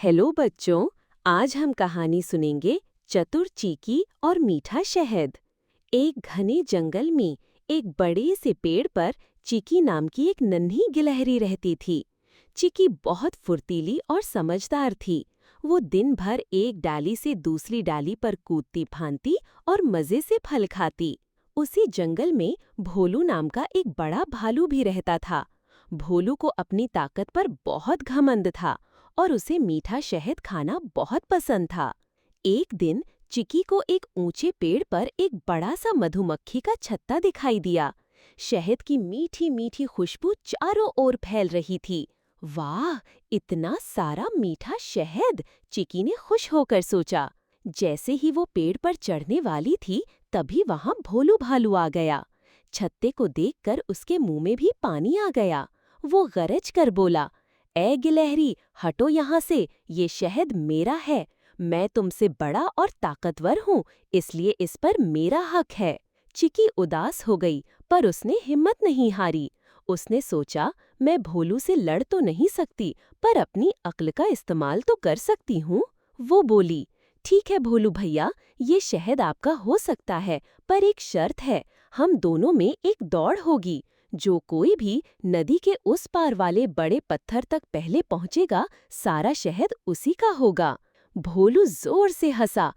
Hello बच्चों, आज हम कहानी सुनेंगे चतुर चीकी और मीठा शहद। एक घने जंगल में एक बड़े से पेड़ पर चीकी नाम की एक नन्ही गिलहरी रहती थी। चीकी बहुत फुर्तीली और समझदार थी। वो दिन भर एक डाली से दूसरी डाली पर कूदती फांदती और मजे से फल खाती। उसी जंगल में भोलू नाम का एक बड़ा भालू भी रहता था। भोलू को अपनी ताकत पर बहुत घमंड था और उसे मीठा शहद खाना बहुत पसंद था। एक दिन चिकी को एक ऊंचे पेड़ पर एक बड़ा सा मधुमक्खी का छत्ता दिखाई दिया। शहद की मीठी मीठी खुशबू चारों ओर फैल रही थी। वाह, इतना सारा मीठा शहद! चिकी ने खुश होकर सोचा। जैसे ही वो पेड़ पर चढ़ने वाली थी, तभी वहां भोलू भालू आ गया। छत्ते को देखकर उसके मुंह में भी पानी आ गया। वो गरज कर बोला, ए गिलहरी, हटो यहाँ से, ये शहद मेरा है। मैं तुमसे बड़ा और ताकतवर हूँ, इसलिए इस पर मेरा हक है। चिकी उदास हो गई, पर उसने हिम्मत नहीं हारी। उसने सोचा, मैं भोलू से लड़ तो नहीं सकती, पर अपनी अक्ल का इस्तेमाल तो कर सकती हूँ। वो बोली, ठीक है भोलू भैया, ये शहद आपका हो सकता है, पर एक शर्त है, हम दोनों में एक दौड़ होगी। जो कोई भी नदी के उस पार वाले बड़े पत्थर तक पहले पहुंचेगा, सारा शहद उसी का होगा। भोलू जोर से हंसा।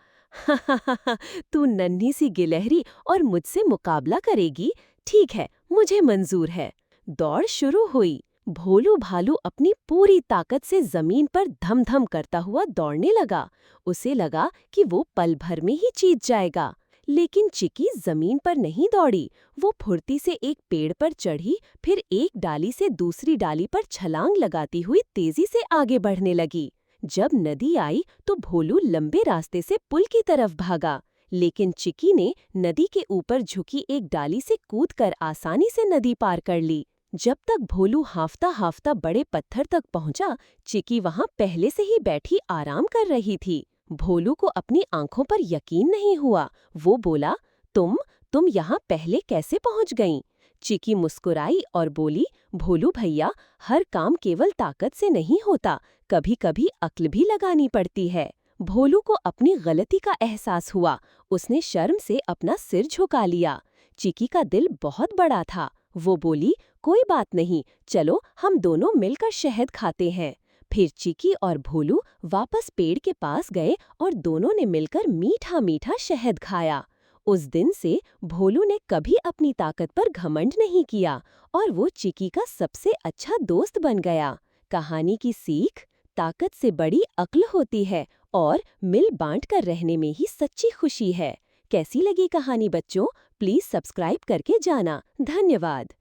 तू नन्ही सी गिलहरी और मुझसे मुकाबला करेगी? ठीक है, मुझे मंजूर है। दौड़ शुरू हुई। भोलू भालू अपनी पूरी ताकत से जमीन पर धम-धम करता हुआ दौड़ने लगा। उसे लगा कि वो पल भर में ही जीत जाएगा। लेकिन चिकी जमीन पर नहीं दौड़ी। वो फुर्ती से एक पेड़ पर चढ़ी, फिर एक डाली से दूसरी डाली पर छलांग लगाती हुई तेजी से आगे बढ़ने लगी। जब नदी आई तो भोलू लंबे रास्ते से पुल की तरफ भागा, लेकिन चिकी ने नदी के ऊपर झुकी एक डाली से कूदकर आसानी से नदी पार कर ली। जब तक भोलू हांफता हांफता बड़े पत्थर तक पहुंचा, चिकी वहां पहले से ही बैठी आराम कर रही थी। भोलू को अपनी आंखों पर यकीन नहीं हुआ। वो बोला, तुम यहाँ पहले कैसे पहुँच गईं? चिकी मुस्कुराई और बोली, भोलू भैया, हर काम केवल ताकत से नहीं होता, कभी-कभी अक्ल भी लगानी पड़ती है। भोलू को अपनी गलती का एहसास हुआ। उसने शर्म से अपना सिर झुका लिया। चिकी का दिल बहुत बड़ा था। वो बोली, कोई बात नहीं, चलो हम दोनों मिलकर शहद खाते हैं। फिर चिकी और भोलू वापस पेड़ के पास गए और दोनों ने मिलकर मीठा मीठा शहद खाया। उस दिन से भोलू ने कभी अपनी ताकत पर घमंड नहीं किया और वो चिकी का सबसे अच्छा दोस्त बन गया। कहानी की सीख, ताकत से बड़ी अक्ल होती है और मिल बांट कर रहने में ही सच्ची खुशी है। कैसी लगी कहानी बच्चों? प्लीज सब्सक्राइब करके जाना। धन्यवाद।